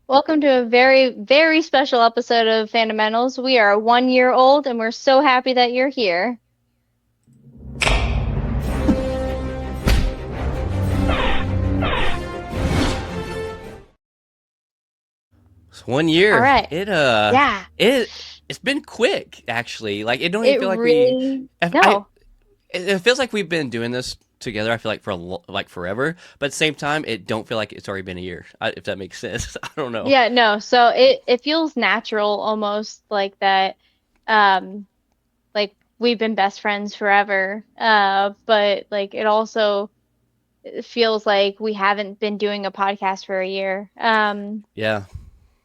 Welcome to a very, very special episode of Fundamentals. We are 1 year old and we're so happy that you're here. It's 1 year. All right. Yeah, It's been quick actually. Like it don't even it feel like really, I no. it feels like we've been doing this together. I feel like like forever, but at the same time, it don't feel like it's already been a year. If that makes sense. I don't know. Yeah, no. So it feels natural almost like that, um, like we've been best friends forever. But like it also feels like we haven't been doing a podcast for a year. Yeah,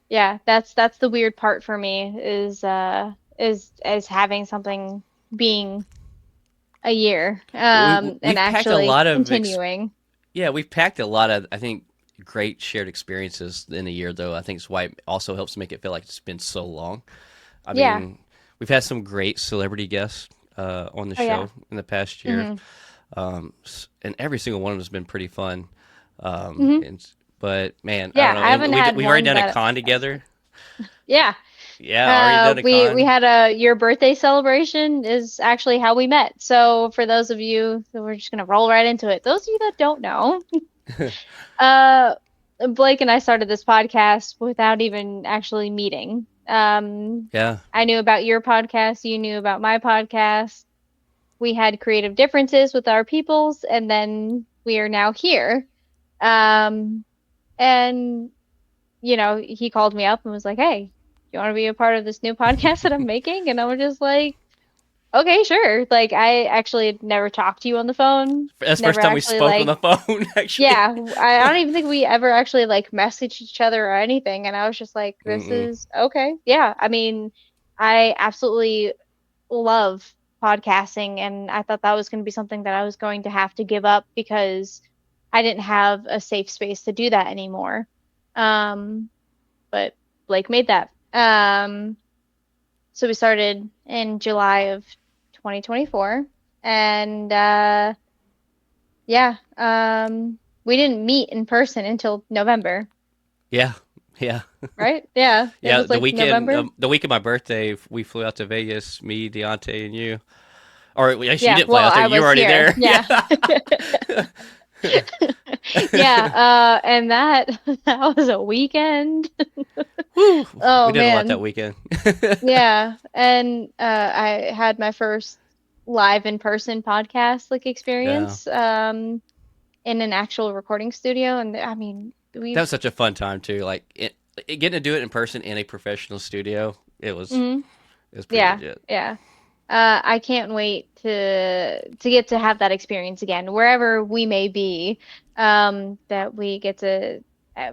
Yeah, that's the weird part for me is having something being a year and we've packed a actually lot of continuing. yeah, we've packed a lot of, I think, great shared experiences in a year though. I think it's why it also helps make it feel like it's been so long. I Yeah. mean, we've had some great celebrity guests on the Oh yeah. show in the past year. hmm And every single one of them has been pretty fun. hmm And but man, I don't Yeah, know. I And haven't had we've already one done a that con has together. been. Yeah. Yeah, already done a We con. had a your birthday celebration is actually how we met. So for those of you, so we're just gonna roll right into it. Those of you that don't know, uh, Blake and I started this podcast without even actually meeting. Yeah, I knew about your podcast, you knew about my podcast. We had creative differences with our peoples, and then we are now here. Um, and he called me up and was like, "Hey, do you want to be a part of this new podcast that I'm making?" And I was just like, "Okay, sure." Like I actually had never talked to you on the phone, that's the never first time we actually spoke on like, the phone. Actually. yeah, I don't even think we ever actually like messaged each other or anything. And I was just like, "This Mm-mm. is okay." Yeah, I mean, I absolutely love podcasting, and I thought that was going to be something that I was going to have to give up because I didn't have a safe space to do that anymore. Um, but Blake made that. So we started in July of 2024, and yeah, we didn't meet in person until November, Yeah, yeah, right? Yeah, it yeah. was like November. The week of my birthday, we flew out to Vegas. Me, Deontay, and you. Or actually, you Yeah, didn't fly well, out there. I You were was already here. there. Yeah. Yeah. Yeah, and that that was a weekend. Whew. We Oh did a lot that man. weekend. Yeah, and I had my first live in-person podcast like Yeah. experience in an actual recording studio, and I mean, That we've was such a fun time too. Getting to do it in person in a professional studio. mhm. It was pretty Yeah, legit. yeah. I can't wait to get to have that experience again, wherever we may be, that we get to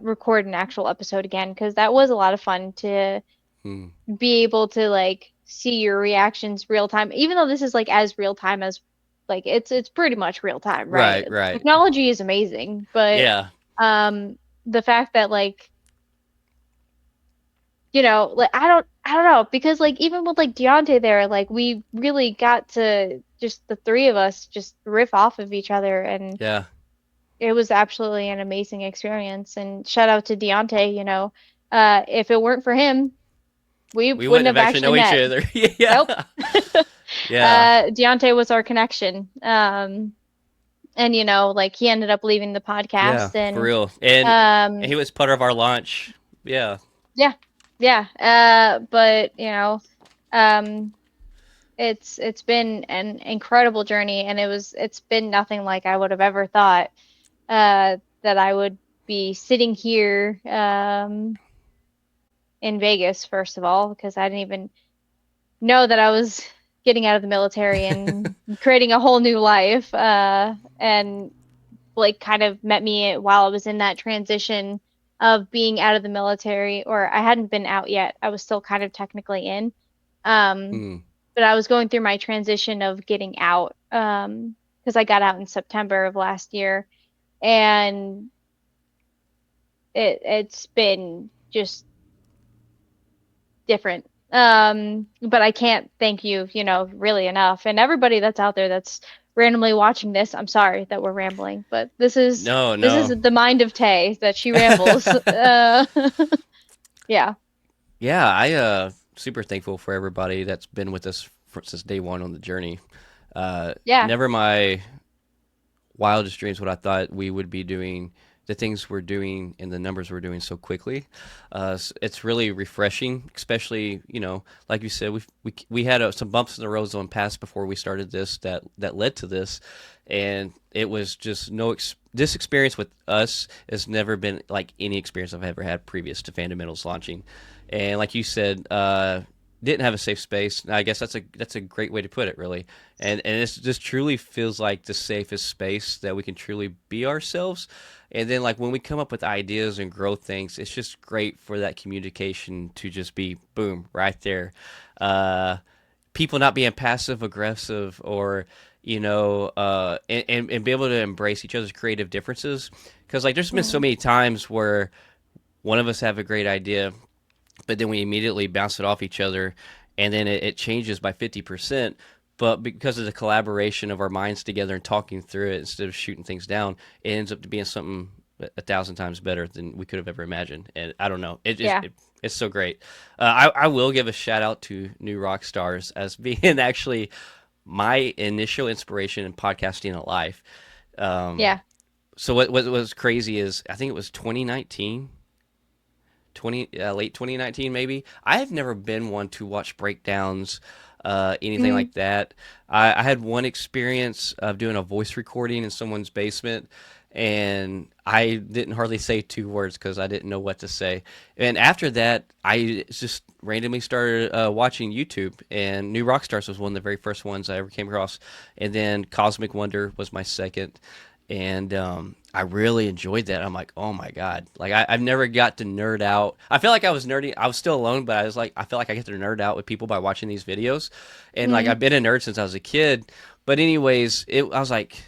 record an actual episode again, because that was a lot of fun to Hmm. be able to like see your reactions real time, even though this is like as real time as like it's pretty much real time, Right, right? right. Technology is amazing, but Yeah. um the fact that like like I don't know because like even with like Deontay there, like we really got to just the three of us just riff off of each other, and Yeah. it was absolutely an amazing experience. And shout out to Deontay, if it weren't for him, we We wouldn't wouldn't have have actually actually know each met. other. Nope. Yeah. Yeah. Deontay was our connection. And like he ended up leaving the Yeah, podcast, for and real. And um, he was part of our launch. Yeah. yeah, yeah. But um, it's been an incredible journey, and it's been nothing like I would have ever thought that I would be sitting here in Vegas, first of all, because I didn't even know that I was getting out of the military and creating a whole new life. And Blake kind of met me while I was in that transition of being out of the military, or I hadn't been out yet. I was still kind of technically in. Um, Hmm. but I was going through my transition of getting out, because I got out in September of last year, and it's been just different. But I can't thank you, really enough. And everybody that's out there that's randomly watching this, I'm sorry that we're rambling, but this is No, this is no. the mind of Tay that she rambles. Yeah. Yeah, I super thankful for everybody that's been with us since day one on the journey. Yeah. Never my wildest dreams what I thought we would be doing the things we're doing and the numbers we're doing so quickly. It's really refreshing, especially like you said, we had some bumps in the road on past before we started this that led to this, and it was just this experience with us has never been like any experience I've ever had previous to Fundamentals launching, and like you said. Didn't have a safe space. I guess that's a great way to put it, really. And it's just truly feels like the safest space that we can truly be ourselves. And then like when we come up with ideas and grow things, it's just great for that communication to just be boom right there. Uh, People not being passive aggressive or and be able to embrace each other's creative differences because like there's been so Mm. many times where one of us have a great idea but then we immediately bounce it off each other, and then it changes by 50%. But because of the collaboration of our minds together and talking through it instead of shooting things down, it ends up to being something a thousand times better than we could have ever imagined. And I don't know, Yeah. it's so great. I will give a shout out to New Rock Stars as being actually my initial inspiration in podcasting in life. Um, Yeah. so what was crazy is I think it was 2019 late 2019 maybe. I have never been one to watch breakdowns, anything Mm. like that. I had one experience of doing a voice recording in someone's basement, and I didn't hardly say two words because I didn't know what to say. And after that, I just randomly started watching YouTube, and New Rockstars was one of the very first ones I ever came across, and then Cosmic Wonder was my second, and I really enjoyed that. I'm like, oh my god, like I've never got to nerd out. I feel like I was nerdy. I was still alone, but I was like, I feel like I get to nerd out with people by watching these videos, and like I've Mm. been a nerd since I was a kid. But anyways, I was like,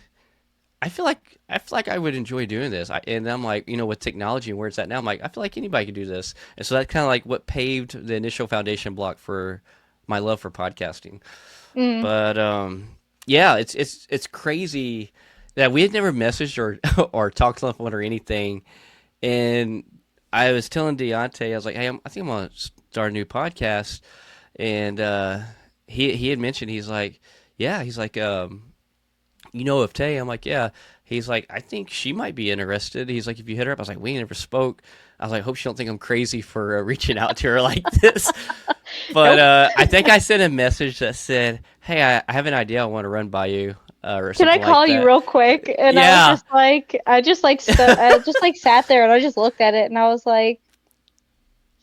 I feel like I would enjoy doing this. And I'm like, with technology and where it's at now, I'm like, I feel like anybody could do this. And so that's kind of like what paved the initial foundation block for my love for podcasting. Mm. But yeah, it's crazy that we had never messaged or or talked on the phone or anything. And I was telling Deontay, I was like, hey, I think I'm gonna start a new podcast. And he had mentioned he's like, yeah, he's like, of Tay? I'm like, yeah. He's like, I think she might be interested. He's like, if you hit her up, I was like, we never spoke. I was like, hope she don't think I'm crazy for reaching out to her like this. But Nope. I think I sent a message that said, "Hey, I have an idea I want to run by you," or Can I something like call you that. real quick? And I was Yeah, just like, I just like sat there and I just looked at it and I was like,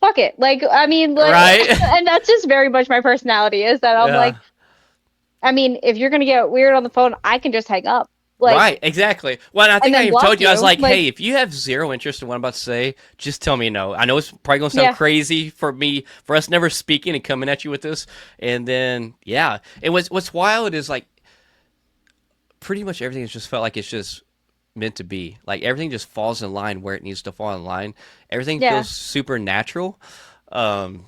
fuck it. Like, I mean, like, right. and that's just very much my personality is that I'm like, Yeah, I mean, if you're gonna get weird on the phone, I can just hang up, like, right. Exactly. Well, and I and think I then even block told you I was you. like, Like, "Hey, if you have zero interest in what I'm about to say, just tell me no." I know it's probably gonna sound yeah, crazy for us never speaking and coming at you with this, and then yeah, and what's wild is like pretty much everything has just felt like it's just meant to be. Like everything just falls in line where it needs to fall in line. Everything yeah. feels super natural. Um,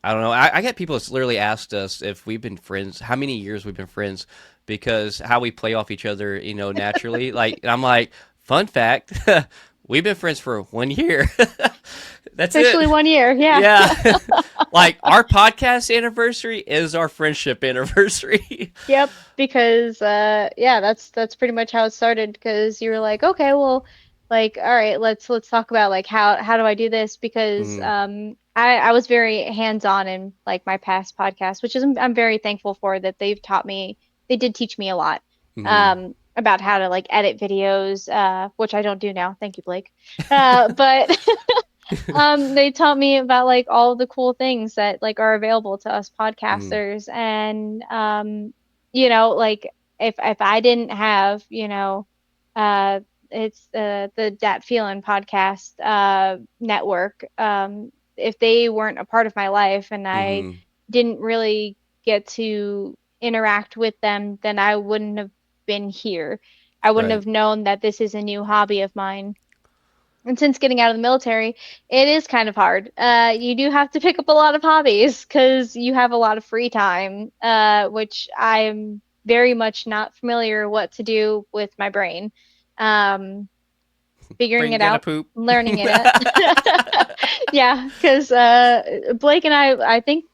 I don't know. I get people that's literally asked us if we've been friends, how many years we've been friends, because how we play off each other, naturally. Like I'm like, fun fact, we've been friends for 1 year. That's it. Officially 1 year. Yeah. Yeah. Like our podcast anniversary is our friendship anniversary. Yep, because yeah, that's pretty much how it started because you were like, okay, well, like all right, let's talk about like how do I do this because Mm-hmm. I was very hands-on in like my past podcast, which is I'm very thankful for that they did teach me a lot Mm-hmm. about how to like edit videos which I don't do now. Thank you, Blake. But they taught me about like all the cool things that like are available to us Mm-hmm. podcasters, and like if I didn't have, uh, it's the Dat Feelin podcast network, if they weren't a part of my life and I Mm-hmm. didn't really get to interact with them, then I wouldn't have been here. I wouldn't Right. have known that this is a new hobby of mine. And since getting out of the military, it is kind of hard. You do have to pick up a lot of hobbies because you have a lot of free time, which I'm very much not familiar what to do with my brain. Um, figuring Brain it gotta out, poop. learning it at. Yeah, because Blake and I think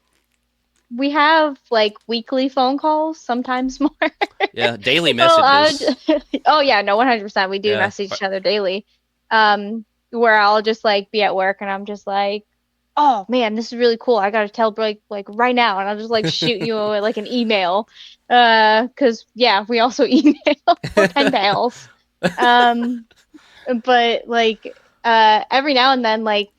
we have like weekly phone calls, sometimes more. Yeah, daily Well, messages. oh yeah, no, 100%. We do Yeah. message each other daily. Where I'll just like be at work and I'm just like, oh man, this is really cool. I gotta tell Blake like right now, and I'll just like shoot you like an email. 'Cause yeah, we also email. We're pen pals. Um, but like every now and then like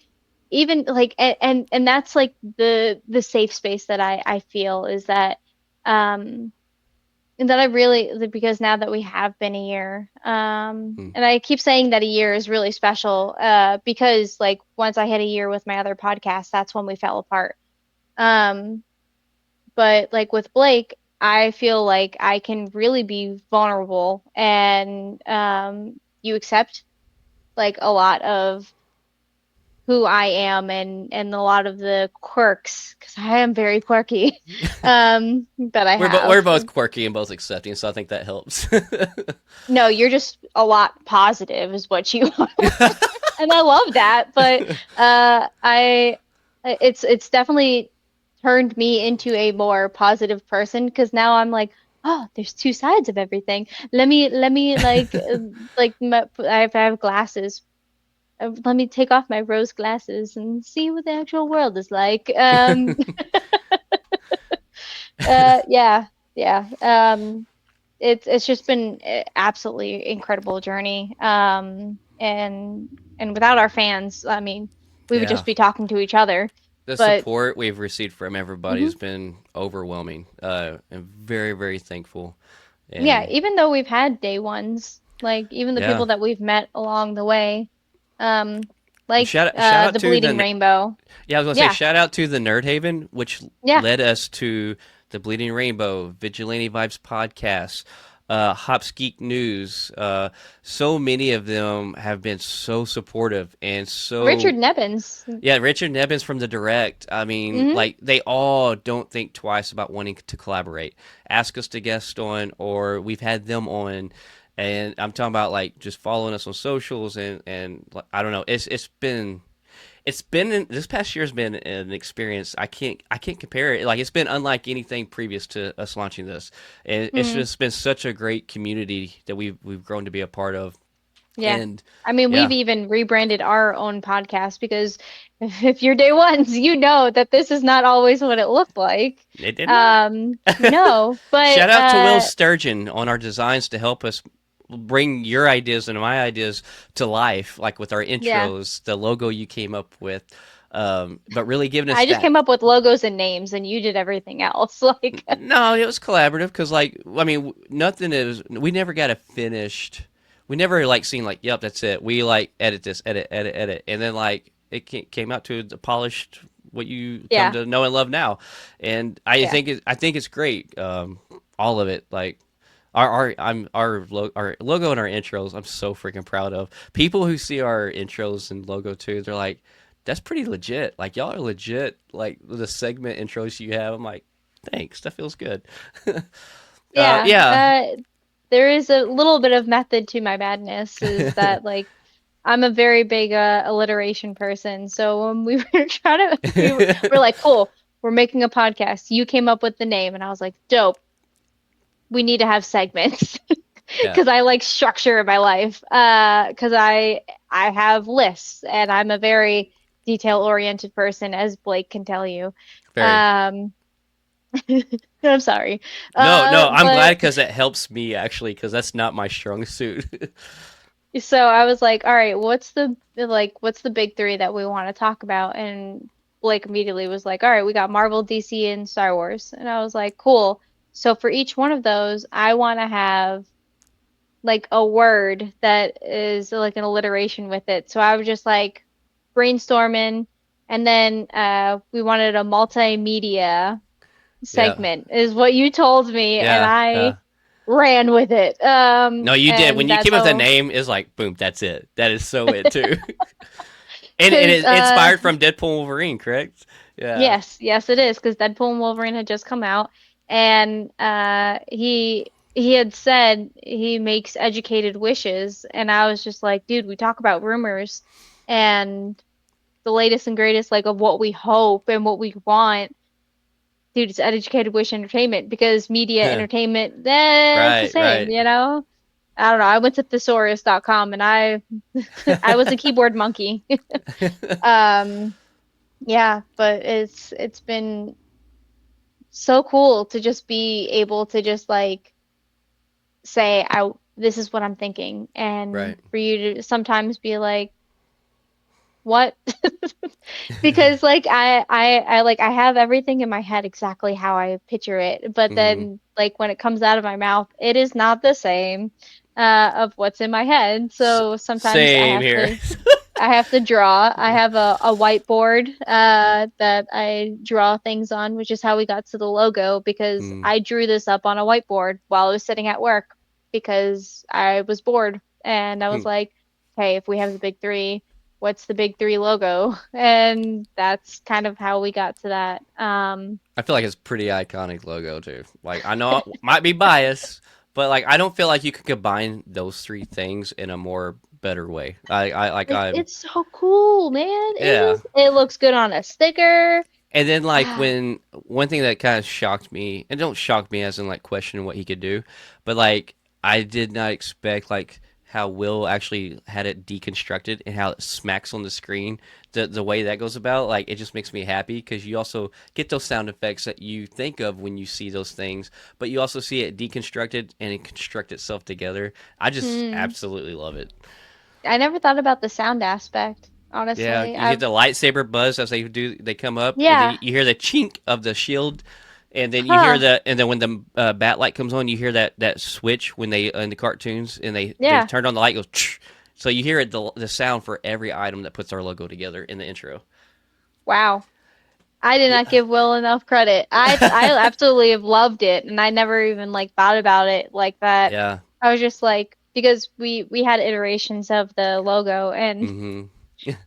even like and that's like the safe space that I feel is that um and that I really because now that we have been a year Hmm. and I keep saying that a year is really special because like once I hit a year with my other podcast that's when we fell apart. Um but like with Blake I feel like I can really be vulnerable and you accept like a lot of who I am and a lot of the quirks because I am very quirky that I We're have. both quirky and both accepting, so I think that helps. No, you're just a lot positive is what you are. And I love that, but I it's definitely turned me into a more positive person because now I'm like, oh, there's two sides of everything. Let me I have glasses. Let me take off my rose glasses and see what the actual world is like. Yeah, yeah. It's just been absolutely incredible journey. And without our fans, I mean, we would Yeah. just be talking to each other. The But support we've received from everybody mhm, has been overwhelming. I'm very, very thankful. yeah, And even though we've had day ones, like even the yeah, people that we've met along the way, um, and like shout out the to Bleeding the Rainbow. yeah, I was gonna say Yeah, shout out to the Nerd Haven, which yeah. led us to the Bleeding Rainbow, Vigilante Vibes podcast, Hops Geek News. So many of them have been so supportive and Richard so Nebbins. yeah. Richard Nebbins from the Direct. I mean, Hmm. like they all don't think twice about wanting to collaborate, ask us to guest on, or we've had them on. And I'm talking about like just following us on socials and like, I don't know. It's been this past year has been an experience I can't compare it. Like it's been unlike anything previous to us launching this, and it's Hmm. just been such a great community that we've grown to be a part of. Yeah. And I mean, we've yeah, even rebranded our own podcast because if you're day ones, you know that this is not always what it looked like. it did not. No, Shout but out to Will Sturgeon on our designs to help us bring your ideas and my ideas to life, like with our yeah, intros, the logo you came up with, but really giving us I just that. came up with logos and names and you did everything else. Like, No, it was collaborative because, like, I mean, nothing is. We never got a finished. We never like seen like, yep, that's it. We like edit this, edit, and then like it came out to the polished what you come yeah, to know and love now. And I yeah, think I think it's great. All of it, like our logo and our intros. I'm so freaking proud of people who see our intros and logo too. They're like, that's pretty legit. Like y'all are legit. Like the segment intros you have. I'm like, thanks. That feels good. yeah. Yeah, There is a little bit of method to my madness, is that like I'm a very big alliteration person. So when we were trying to, we're like, cool, we're making a podcast. You came up with the name, and I was like, dope. We need to have segments yeah, because I like structure in my life. Because I have lists, and I'm a very detail-oriented person, as Blake can tell you. very. Um, I'm sorry. No, no, I'm glad But because that helps me actually because that's not my strong suit. so I was like, all right, what's the big three that we want to talk about? And Blake immediately was like, all right, we got Marvel, DC, and Star Wars. And I was like, cool. So for each one of those, I want to have like a word that is like an alliteration with it. So I was just like brainstorming, and then we wanted a multimedia Yeah, segment, is what you told me, and yeah, I yeah. ran with it. No, you did. When And you that's came up with a how, name, it's like boom, that's it. That is so it too. And because it inspired from Deadpool and Wolverine, correct? Yeah. yes, yes, it is because Deadpool and Wolverine had just come out, and he he had said he makes educated wishes, and I was just like, dude, we talk about rumors and the latest and greatest like of what we hope and what we want. Dude, it's educated wish entertainment because media entertainment, it's the Right, same, right. you know? I don't know. I went to thesaurus.com and I I was a keyboard monkey. Um, yeah, but it's been so cool to just be able to just like say I this is what I'm thinking and Right. for you to sometimes be like what because like I like I have everything in my head exactly how I picture it but Hmm. then like when it comes out of my mouth it is not the same of what's in my head so sometimes Same here. I have to draw. I have a whiteboard that I draw things on, which is how we got to the logo because Mm. I drew this up on a whiteboard while I was sitting at work because I was bored. And I was like, hey, if we have the big three, what's the big three logo? And that's kind of how we got to that. I feel like it's pretty iconic logo too. Like I know it might be biased, but like I don't feel like you could combine those three things in a more better way. I like I'm It's so cool, man. It yeah. is. It looks good on a sticker. And then like Ah, when one thing that kind of shocked me, and don't shock me as in like questioning what he could do, but like I did not expect like how Will actually had it deconstructed and how it smacks on the screen. The way that goes about, like it just makes me happy because you also get those sound effects that you think of when you see those things, but you also see it deconstructed and it construct itself together. I just hmm. absolutely love it. I never thought about the sound aspect, Yeah, honestly. you get the lightsaber buzz as they come up, and then Yeah, you hear the chink of the shield, and then you hear huh, and then when the bat light comes on, you hear that switch when they in the cartoons and they yeah, turned on the light it goes, so you hear it the sound for every item that puts our logo together in the intro. wow. I did not Yeah, give Will enough credit. I absolutely have loved it, and I never even like thought about it like that. yeah. I was just like because we had iterations of the logo, Hmm.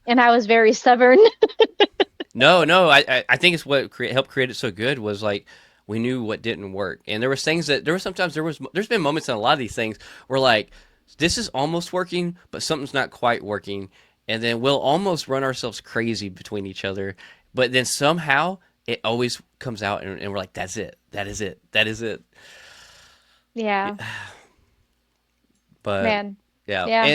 and I was very stubborn. No, no. I think it's what helped create it so good was like we knew what didn't work, and there was things that there was sometimes there's been moments in a lot of these things where like this is almost working, but something's not quite working, and then we'll almost run ourselves crazy between each other, but then somehow it always comes out, and we're like, that's it, that is it, that is it. Yeah, But man. yeah, Yeah,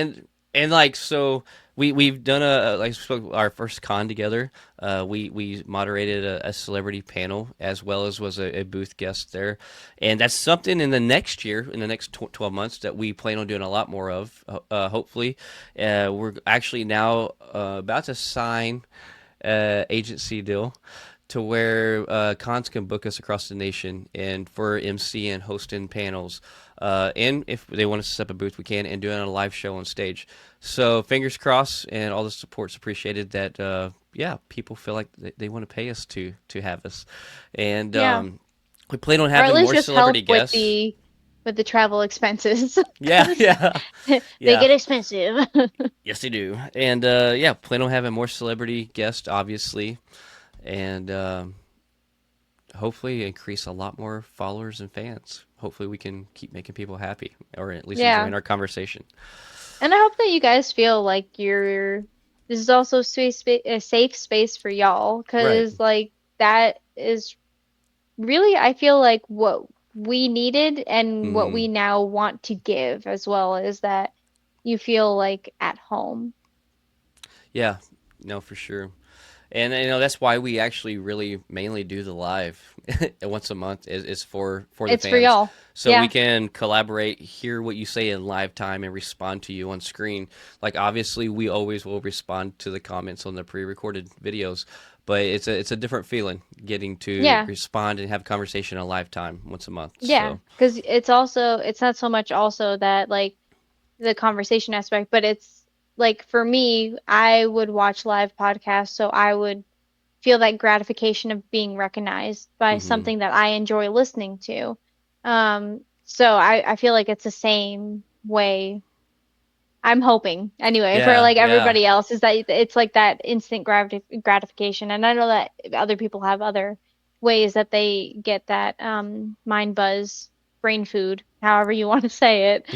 and like so we've done like spoke our first con together. We moderated a celebrity panel as well as was a booth guest there, and that's something in the next year, in the next 12 months that we plan on doing a lot more of. Hopefully, we're actually now about to sign agency deal to where cons can book us across the nation and for MC and hosting panels. And if they want us to set up a booth, we can, and doing a live show on stage. So fingers crossed, and all the support's appreciated. That yeah, people feel like they want to pay us to have us, and yeah. we plan on Or at having least more just help celebrity guests. with the travel expenses Yeah, because yeah, they yeah. get expensive. Yes, they do, and yeah, plan on having more celebrity guests, obviously, and hopefully increase a lot more followers and fans. Hopefully, we can keep making people happy, or at least Yeah. enjoying our conversation. And I hope that you guys feel like this is also a safe space for y'all, Right. because like that is really, I feel like what we needed and what Hmm. we now want to give as well is that you feel like at home. Yeah. No, for sure. And that's why we actually really mainly do the live once a month is for the It's for fans, y'all. so we Yeah. can collaborate, hear what you say in live time, and respond to you on screen. Like obviously, we always will respond to the comments on the pre-recorded videos, but it's a different feeling getting to Yeah. respond and have a conversation in live time once a month. Yeah. So Because it's not so much also that like the conversation aspect, but it's like for me, I would watch live podcasts, so I would feel that gratification of being recognized by hmm. something that I enjoy listening to. So I feel like it's the same way. I'm hoping anyway for Yeah, like yeah. everybody else is that it's like that instant gratification. And I know that other people have other ways that they get that mind buzz brain food, however you want to say it.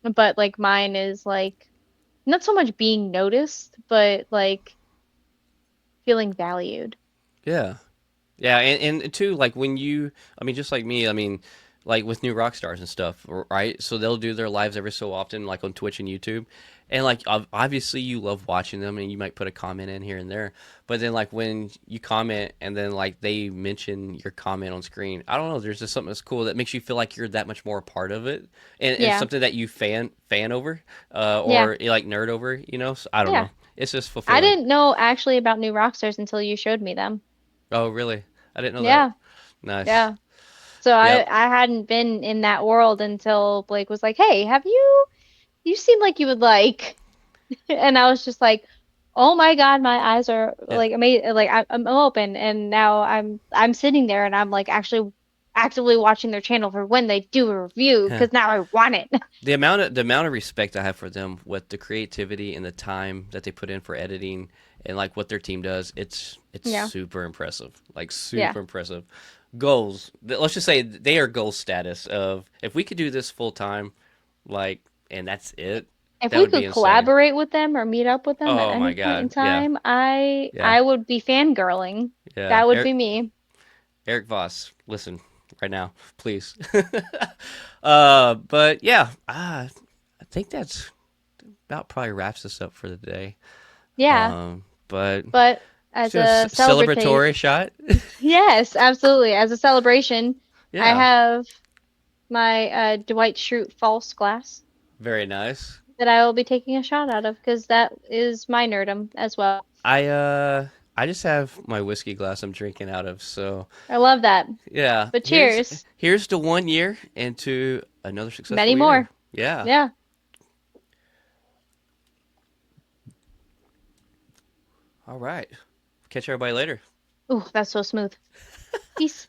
But like mine is like not so much being noticed, but like feeling valued. Yeah. Yeah, and too, like when you, I mean, just like me, I mean, like with new rock stars and stuff, right? So they'll do their lives every so often, like on Twitch and YouTube, and like obviously you love watching them, and you might put a comment in here and there, but then like when you comment and then like they mention your comment on screen, I don't know, there's just something that's cool that makes you feel like you're that much more a part of it, and Yeah. something that you fan over, Yeah. or like nerd over, you know? So, I don't Yeah. know, it's just I fulfilling. didn't know actually about new rock stars until you showed me them. Oh, really? I didn't know that. Yeah. Nice. Yeah. So Yep. I hadn't been in that world until Blake was like, "Hey, have you seem like you would like." And I was just like, "Oh my God, my eyes are Yeah. like amazing. Like I'm open." And now I'm sitting there and I'm like actually actively watching their channel for when they do a review because now I want it. The amount of respect I have for them with the creativity and the time that they put in for editing and like what their team does, it's Yeah. super impressive. Like Yeah. super impressive. Goals. Let's just say they are goal status of if we could do this full time, like, and that's it. If That we would be could insane. collaborate with them or meet up with them at Oh any my point in god. Yeah. time, Yeah. I would be fangirling. Yeah. That would be me. Eric Voss, listen right now, please. But yeah, I think that's about probably wraps us up for the day. Yeah. But But as a just celebrate, celebratory shot. yes, absolutely. As a celebration, I Yeah, have my Dwight Schrute false glass very nice. that I will be taking a shot out of because that is my nerdum as well. I uh I just have my whiskey glass I'm drinking out of. So I love that. yeah, But here's cheers. here's to 1 year and to another Many successful year. more. Yeah. Yeah. All right. Catch everybody later. Ooh, that's so smooth. Peace.